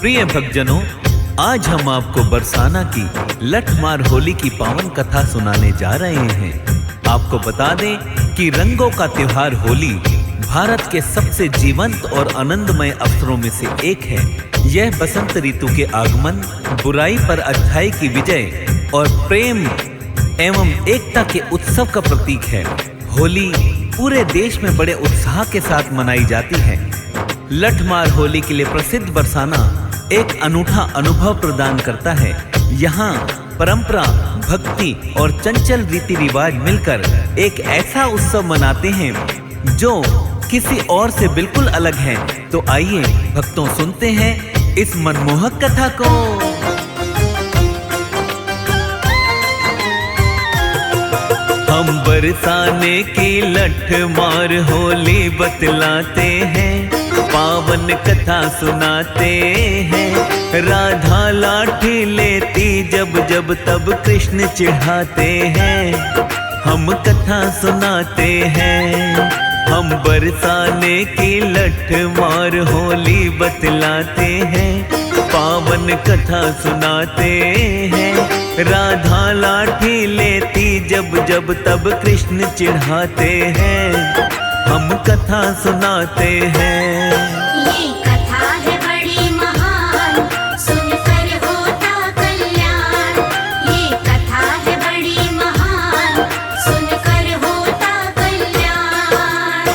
प्रिय भक्तजनों, आज हम आपको बरसाना की लठमार होली की पावन कथा सुनाने जा रहे हैं। आपको बता दें कि रंगों का त्योहार होली भारत के सबसे जीवंत और आनंदमय अवसरों में से एक है। यह बसंत ऋतु के आगमन, बुराई पर अच्छाई की विजय और प्रेम एवं एकता के उत्सव का प्रतीक है। होली पूरे देश में बड़े उत्साह के साथ मनाई जाती है। लठमार होली के लिए प्रसिद्ध बरसाना एक अनूठा अनुभव प्रदान करता है। यहाँ परंपरा, भक्ति और चंचल रीति रिवाज मिलकर एक ऐसा उत्सव मनाते हैं जो किसी और से बिल्कुल अलग है। तो आइए भक्तों सुनते हैं इस मनमोहक कथा को। हम बरसाने की लठमार होली बतलाते हैं, पावन कथा सुनाते हैं। राधा लाठी लेती जब जब तब कृष्ण चिढ़ाते हैं। हम कथा सुनाते हैं, हम बरसाने की लठमार होली बतलाते हैं, पावन कथा सुनाते हैं। राधा लाठी लेती जब जब तब कृष्ण चिढ़ाते हैं। हम कथा सुनाते हैं। ये कथा है बड़ी महान, सुनकर होता कल्याण। ये कथा है बड़ी महान, सुनकर होता कल्याण।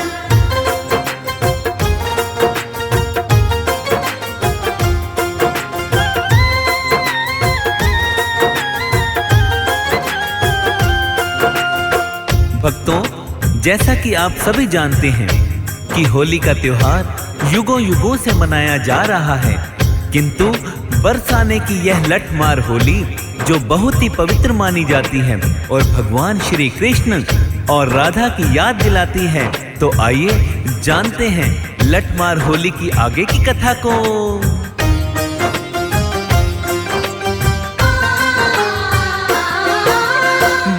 भक्तों, जैसा कि आप सभी जानते हैं कि होली का त्योहार युगों युगों से मनाया जा रहा है, किंतु बरसाने की यह लठमार होली जो बहुत ही पवित्र मानी जाती है और भगवान श्री कृष्ण और राधा की याद दिलाती है। तो आइए जानते हैं लठमार होली की आगे की कथा को।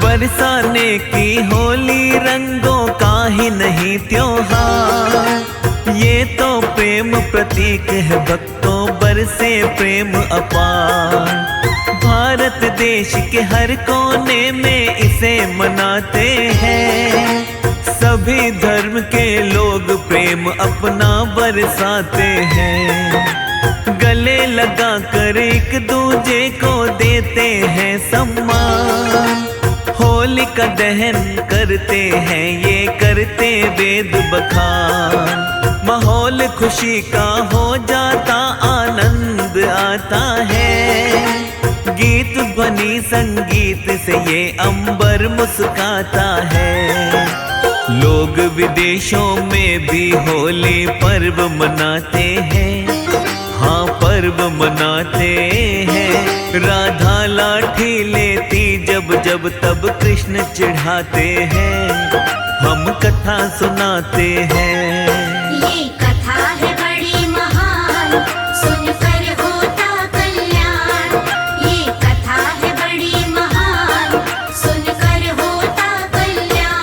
बरसाने की होली रंगों का ही नहीं त्योहार, ये तो प्रेम प्रतीक है भक्तों, बरसे प्रेम अपार। भारत देश के हर कोने में इसे मनाते हैं। सभी धर्म के लोग प्रेम अपना बरसाते हैं। गले लगा कर एक दूजे को देते हैं सम्मान। होलिका दहन करते हैं, ये करते वेद बखान। माहौल खुशी का हो जाता, आनंद आता है। गीत ध्वनि संगीत से ये अंबर मुस्काता है। लोग विदेशों में भी होली पर्व मनाते हैं। हाँ, पर्व मनाते हैं। राधा लाठी लेती जब जब तब कृष्ण चिढ़ाते हैं। हम कथा सुनाते हैं। ये कथा है बड़ी महान, सुनकर होता कल्याण। ये कथा है बड़ी महान, सुनकर होता कल्याण।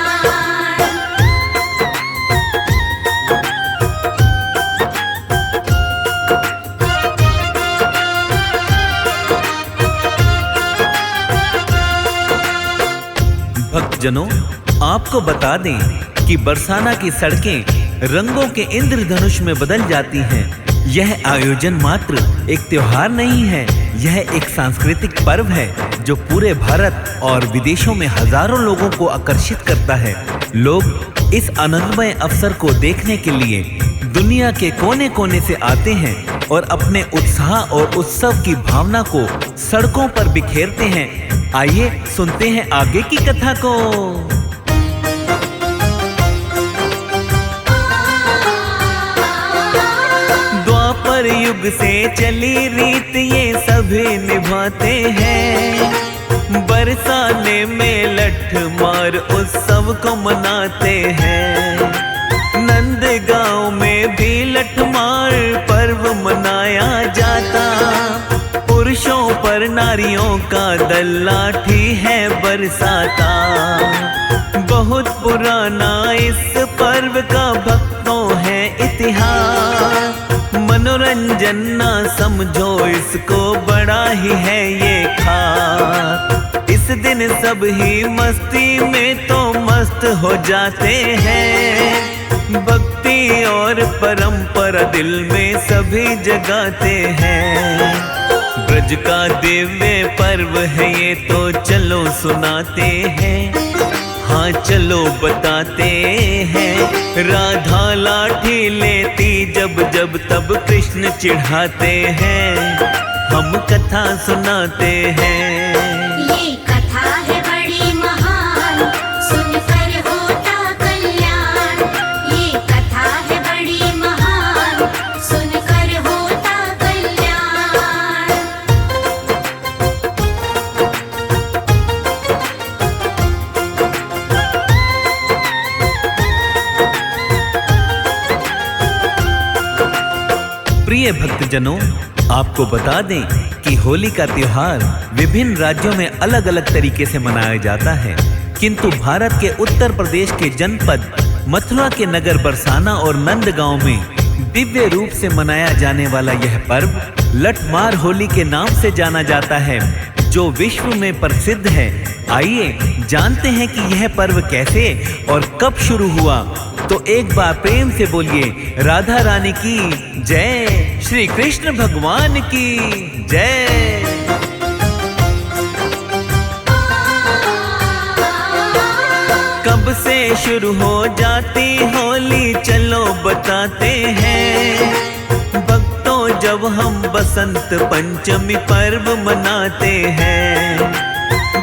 भक्तजनों, आपको बता दें कि बरसाना की सड़कें रंगों के इंद्रधनुष में बदल जाती हैं। यह आयोजन मात्र एक त्योहार नहीं है, यह एक सांस्कृतिक पर्व है जो पूरे भारत और विदेशों में हजारों लोगों को आकर्षित करता है। लोग इस आनंदमय अवसर को देखने के लिए दुनिया के कोने कोने से आते हैं और अपने उत्साह और उत्सव की भावना को सड़कों पर बिखेरते हैं। आइए सुनते हैं आगे की कथा को। द्वापर युग से चली रीत ये सभी निभाते हैं। बरसाने में लठमार उत्सव को मनाते हैं। नंदगांव में भी लठमार पर्व मनाया जाता। पुरुषों पर नारियों का दल लाठी है बरसाता। बहुत पुराना इस पर्व का भक्तों है इतिहास। मनोरंजन ना समझो इसको, बड़ा ही है ये खास। इस दिन सब ही मस्ती में तो मस्त हो जाते हैं, भक्ति और परंपरा दिल में सभी जगाते हैं। ब्रज का दिव्य पर्व है ये तो चलो सुनाते हैं, हाँ चलो बताते हैं। राधा लाठी लेती जब जब तब कृष्ण चिढ़ाते हैं, हम कथा सुनाते हैं। ये कथा है बड़ी महान, सुनकर होता कल्याण। ये कथा है बड़ी महान, सुनकर होता कल्याण। प्रिय भक्तजनों, आपको बता दें कि होली का त्योहार विभिन्न राज्यों में अलग अलग तरीके से मनाया जाता है, किंतु भारत के उत्तर प्रदेश के जनपद मथुरा के नगर बरसाना और नंदगांव में दिव्य रूप से मनाया जाने वाला यह पर्व लठमार होली के नाम से जाना जाता है, जो विश्व में प्रसिद्ध है। आइए जानते हैं कि यह पर्व कैसे और कब शुरू हुआ। तो एक बार प्रेम से बोलिए राधा रानी की जय, श्री कृष्ण भगवान की जय। कब से शुरू हो जाती होली चलो बताते हैं, भक्तों जब हम बसंत पंचमी पर्व मनाते हैं।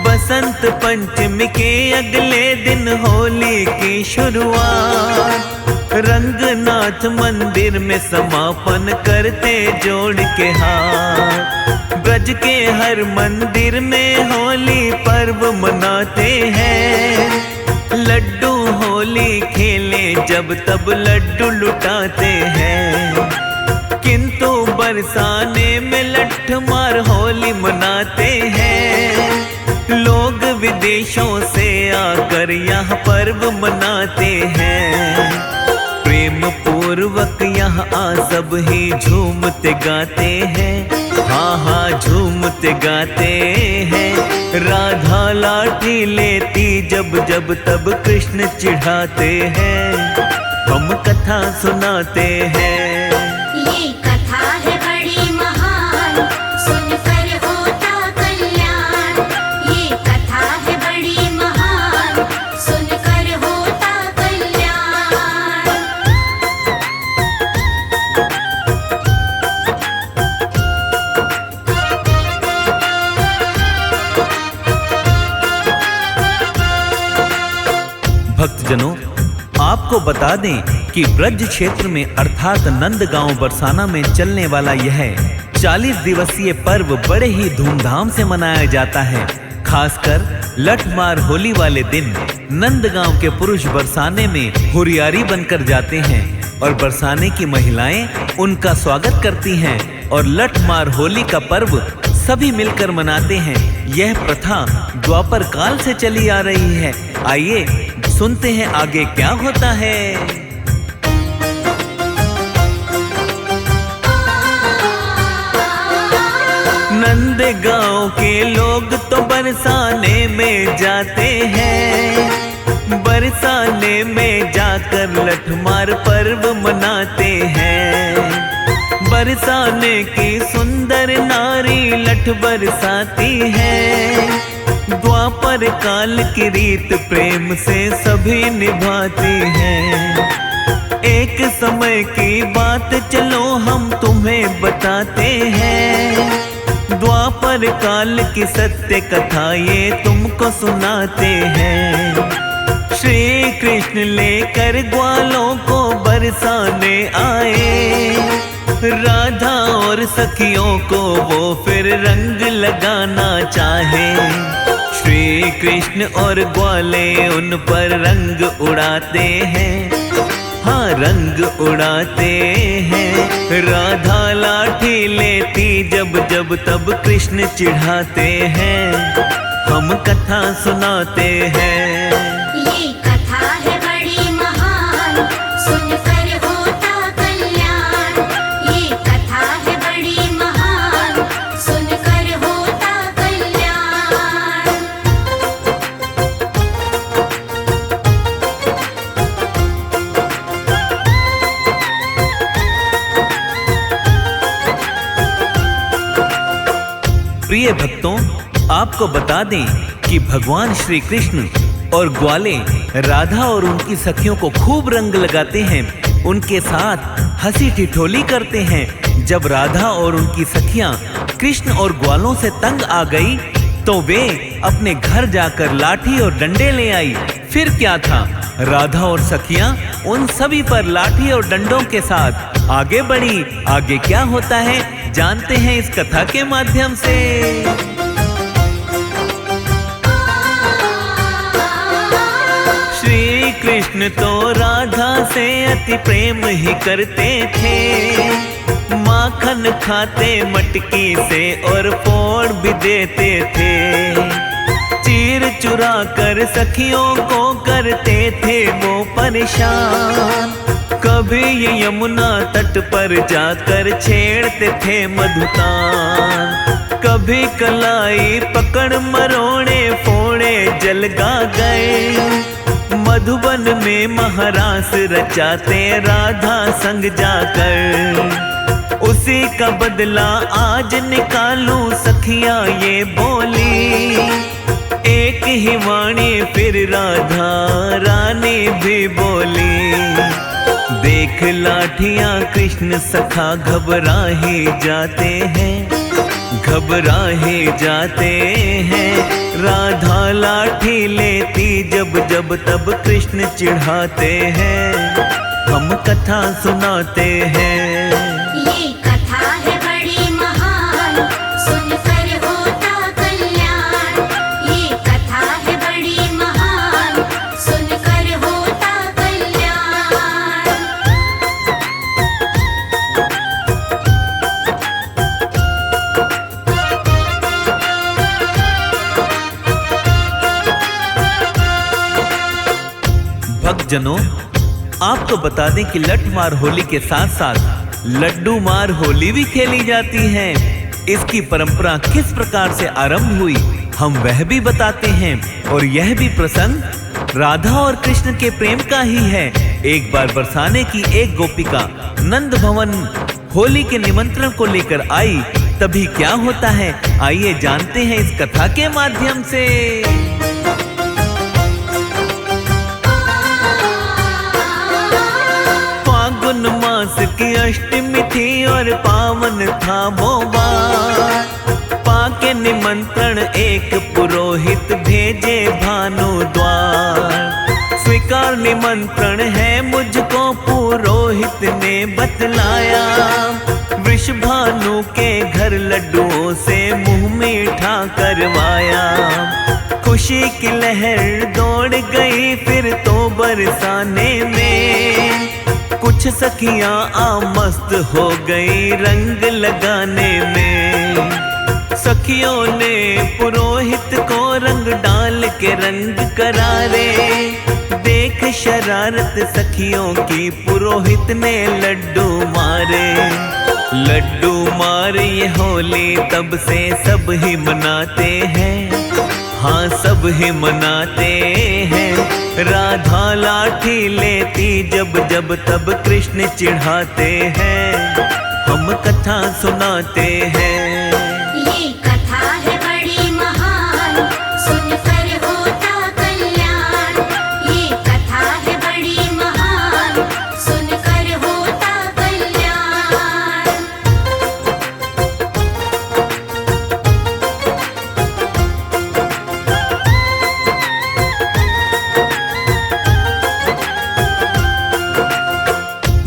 बसंत पंचमी के अगले दिन होली की शुरुआत, रंगनाथ मंदिर में समापन करते जोड़ के हाथ। ब्रज के हर मंदिर में होली पर्व मनाते हैं, लड्डू होली खेले जब तब लड्डू लुटाते हैं। किंतु बरसाने में लठमार होली मनाते हैं, लोग विदेशों से आकर यह पर्व मनाते हैं। प्रेम पूर्वक यहाँ आ सब ही झूमते गाते हैं, हाँ हाँ झूमते गाते हैं। राधा लाठी लेती जब जब तब कृष्ण चिढ़ाते हैं, हम कथा सुनाते हैं। ये कथा है बड़ी महान, सुनकर होता कल्याण। ये कथा है बड़ी महान, सुनकर होता कल्याण। भक्तजनों, आपको बता दें कि ब्रज क्षेत्र में अर्थात नंदगांव बरसाना में चलने वाला यह 40 दिवसीय पर्व बड़े ही धूमधाम से मनाया जाता है। खासकर लठमार होली वाले दिन नंदगांव के पुरुष बरसाने में हुरियारी बनकर जाते हैं और बरसाने की महिलाएं उनका स्वागत करती हैं और लठमार होली का पर्व सभी मिलकर मनाते हैं। यह प्रथा द्वापर काल से चली आ रही है। आइए सुनते हैं आगे क्या होता है। नंदगांव के लोग तो बरसाने में जाते हैं, बरसाने में जाकर लठमार पर्व मनाते हैं। बरसाने की सुंदर नारी लठ बरसाती है, द्वापर काल की रीत प्रेम से सभी निभाती हैं। एक समय की बात चलो हम तुम्हें बताते हैं, द्वापर काल की सत्य कथा ये तुमको सुनाते हैं। श्री कृष्ण लेकर ग्वालों को बरसाने आए, राधा और सखियों को वो फिर रंग लगाना चाहे। श्री कृष्ण और ग्वाले उन पर रंग उड़ाते हैं, हाँ रंग उड़ाते हैं। राधा लाठी लेती जब जब तब कृष्ण चिढ़ाते हैं, हम कथा सुनाते हैं। ये कथा है बड़ी महान, सुनकर होता कल्याण। ये कथा प्रिय भक्तों, आपको बता दें कि भगवान श्री कृष्ण और ग्वाले राधा और उनकी सखियों को खूब रंग लगाते हैं, उनके साथ हंसी ठिठोली करते हैं। जब राधा और उनकी सखियां कृष्ण और ग्वालों से तंग आ गई तो वे अपने घर जाकर लाठी और डंडे ले आई। फिर क्या था, राधा और सखियां उन सभी पर लाठी और डंडों के साथ आगे बढ़ी। आगे क्या होता है जानते हैं इस कथा के माध्यम से। श्री कृष्ण तो राधा से अति प्रेम ही करते थे, माखन खाते मटकी से और फोड़ भी देते थे। चीर चुरा कर सखियों को करते थे वो परेशान। कभी ये यमुना तट पर जाकर छेड़ते थे मधुतान। कभी कलाई पकड़ मरोड़े फोड़े जलगा गए। मधुबन में महारास रचाते राधा संग जाकर। उसी का बदला आज निकालूं सखियां ये बोली। एक ही वाणी फिर राधा रानी भी बोली। देख लाठियां कृष्ण सखा घबरा ही जाते हैं, घबरा ही जाते हैं। राधा लाठी लेती जब जब तब कृष्ण चिढ़ाते हैं। हम कथा सुनाते हैं। ये कथा है बड़ी महान, सुनकर होता कल्याण। ये कथा है बड़ी महान, सुनकर होता कल्याण। भक्तजनों, आपको बता दें कि लठ मार होली के साथ साथ लड्डू मार होली भी खेली जाती है। इसकी परंपरा किस प्रकार से आरंभ हुई हम वह भी बताते हैं। और यह भी प्रसंग राधा और कृष्ण के प्रेम का ही है। एक बार बरसाने की एक गोपिका नंद भवन होली के निमंत्रण को लेकर आई। तभी क्या होता है आइए जानते हैं इस कथा के माध्यम से। फागुन मास की अष्टमी थी और पावन था वो बार। पाके निमंत्रण एक पुरोहित भेजे भानु द्वार। स्वीकार निमंत्रण है मुझको पुरोहित ने बतलाया। वृषभानु के घर लड्डुओं से मुंह मीठा करवाया। खुशी की लहर दौड़ गई फिर तो बरसाने में। कुछ सखियां आमस्त हो गई रंग लगाने में। सखियों ने पुरोहित को रंग डाल के रंग करारे। देख शरारत सखियों की पुरोहित ने लड्डू मारे। लड्डू मारे ये होली तब से सब ही मनाते हैं। हाँ सब ही मनाते हैं। राधा लाठी लेती जब जब तब कृष्ण चिढ़ाते हैं। हम कथा सुनाते हैं। ये कथा है बड़ी महान, सुनकर होता कल्याण। ये कथा है बड़ी महान, सुनकर होता कल्याण।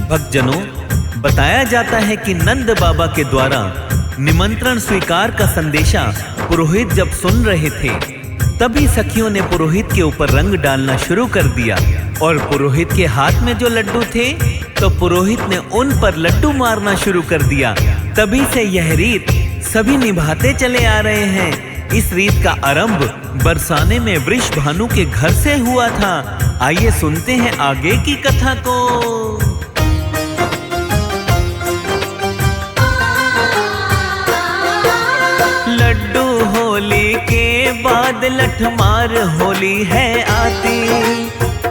भक्तजनों, बताया जाता है कि नंद बाबा के द्वारा निमंत्रण स्वीकार का संदेशा पुरोहित जब सुन रहे थे तभी सखियों ने पुरोहित के ऊपर रंग डालना शुरू कर दिया। और पुरोहित के हाथ में जो लड्डू थे तो पुरोहित ने उन पर लड्डू मारना शुरू कर दिया। तभी से यह रीत सभी निभाते चले आ रहे हैं। इस रीत का आरंभ बरसाने में वृषभानु के घर से हुआ था। आइए सुनते हैं आगे की कथा को। लड्डू होली के बाद लठमार होली है आती।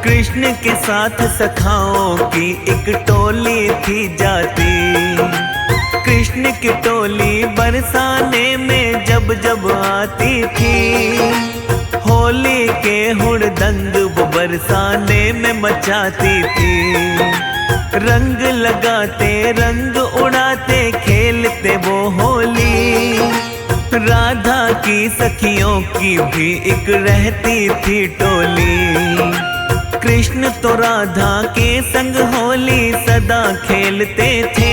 कृष्ण के साथ सखाओं की एक टोली थी जाती। कृष्ण की टोली बरसाने में जब जब आती थी, होली के हुड़दंग वो बरसाने में मचाती थी। रंग लगाते रंग उड़ाते खेलते वो होली, राधा की सखियों की भी एक रहती थी टोली। कृष्ण तो राधा के संग होली सदा खेलते थे,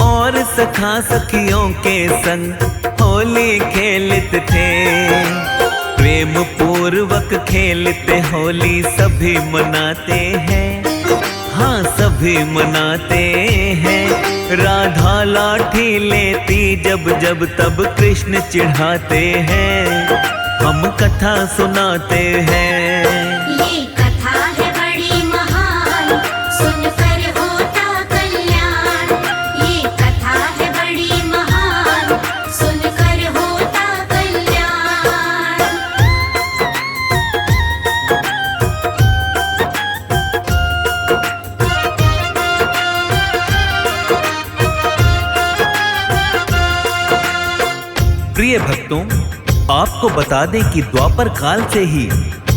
और सखा सखियों के संग होली खेलते थे। प्रेम पूर्वक खेलते होली सभी मनाते हैं, हाँ सभी मनाते हैं। राधा लाठी लेती जब जब तब कृष्ण चिढ़ाते हैं, हम कथा सुनाते हैं। ये कथा है बड़ी महान, सुनकर होता कल्याण। ये कथा है बड़ी महान, सुनकर होता कल्याण। प्रिय भक्तों, आपको बता दें कि द्वापर काल से ही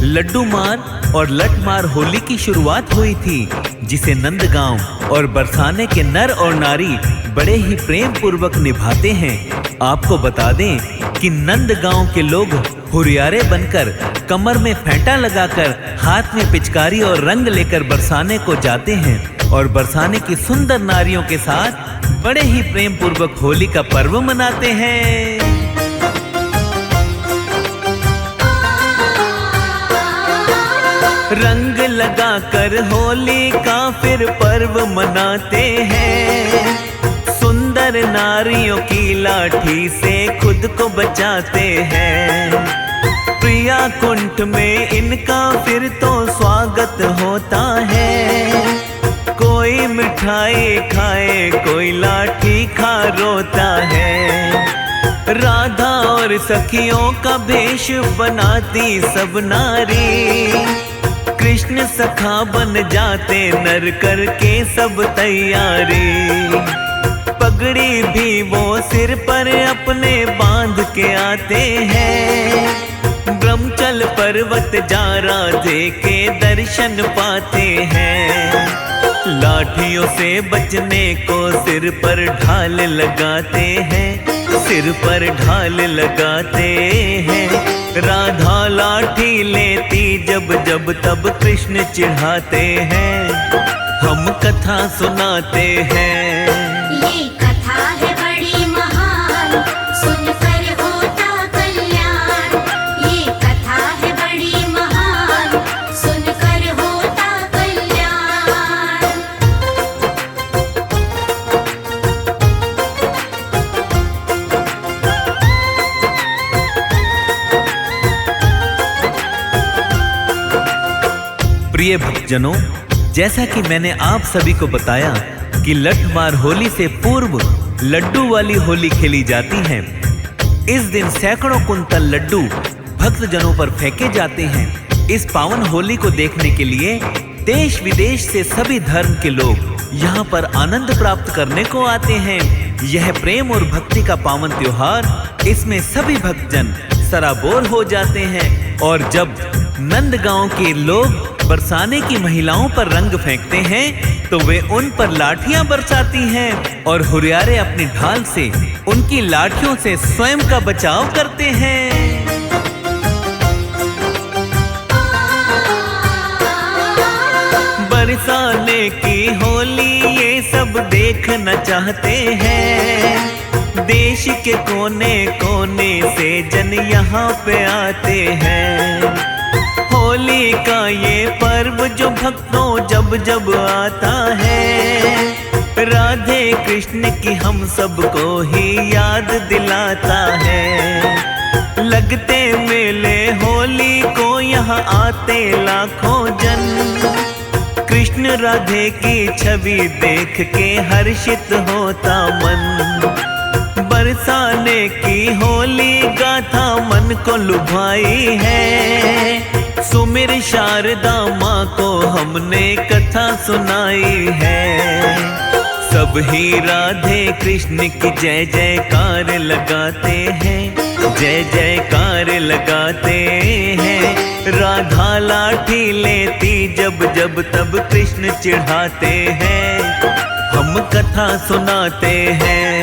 लड्डू मार और लठमार होली की शुरुआत हुई थी, जिसे नंदगांव और बरसाने के नर और नारी बड़े ही प्रेम पूर्वक निभाते हैं। आपको बता दें कि नंदगांव के लोग हुरियारे बनकर, कमर में फेंटा लगाकर, हाथ में पिचकारी और रंग लेकर बरसाने को जाते हैं, और बरसाने की सुंदर नारियों के साथ बड़े ही प्रेम पूर्वक होली का पर्व मनाते हैं। रंग लगाकर होली का फिर पर्व मनाते हैं, सुंदर नारियों की लाठी से खुद को बचाते हैं। प्रिया कुंठ में इनका फिर तो स्वागत होता है, कोई मिठाई खाए कोई लाठी खा रोता है। राधा और सखियों का भेष बनाती सब नारी, कृष्ण सखा बन जाते नर करके सब तैयारी। पगड़ी भी वो सिर पर अपने बांध के आते हैं, ब्रह्मचल पर्वत जा राधे के दर्शन पाते हैं। लाठियों से बचने को सिर पर ढाल लगाते हैं, सिर पर ढाल लगाते हैं। राधा लाठी लेती जब जब तब कृष्ण चिढ़ाते हैं, हम कथा सुनाते हैं। ये कथा है बड़ी महान, सुनकर होता कल्याण। ये कथा है बड़ी महान, सुनकर होता कल्याण। प्रिय भक्तजनों, जैसा कि मैंने आप सभी को बताया कि लठमार होली से पूर्व लड्डू वाली होली खेली जाती है। इस दिन सैकड़ों कुंतल लड्डू भक्तजनों पर फेंके जाते हैं। इस पावन होली को देखने के लिए देश विदेश से सभी धर्म के लोग यहाँ पर आनंद प्राप्त करने को आते हैं। यह प्रेम और भक्ति का पावन त्योहार, इसमें सभी भक्तजन सराबोर हो जाते हैं। और जब नंदगांव के लोग बरसाने की महिलाओं पर रंग फेंकते हैं तो वे उन पर लाठियां बरसाती हैं, और हुरियारे अपनी ढाल से उनकी लाठियों से स्वयं का बचाव करते हैं। बरसाने की होली ये सब देखना चाहते हैं, देश के कोने कोने से जन यहाँ पे आते हैं। होली का ये पर्व जो भक्तों जब जब आता है, राधे कृष्ण की हम सबको ही याद दिलाता है। लगते मेले होली को यहाँ आते लाखों जन, कृष्ण राधे की छवि देख के हर्षित होता मन। बरसाने की होली गाथा मन को लुभाई है, सुमिर शारदा माँ को हमने कथा सुनाई है। सब ही राधे कृष्ण की जय जयकार लगाते हैं, जय जयकार लगाते हैं। राधा लाठी लेती जब जब तब कृष्ण चिढ़ाते हैं, हम कथा सुनाते हैं।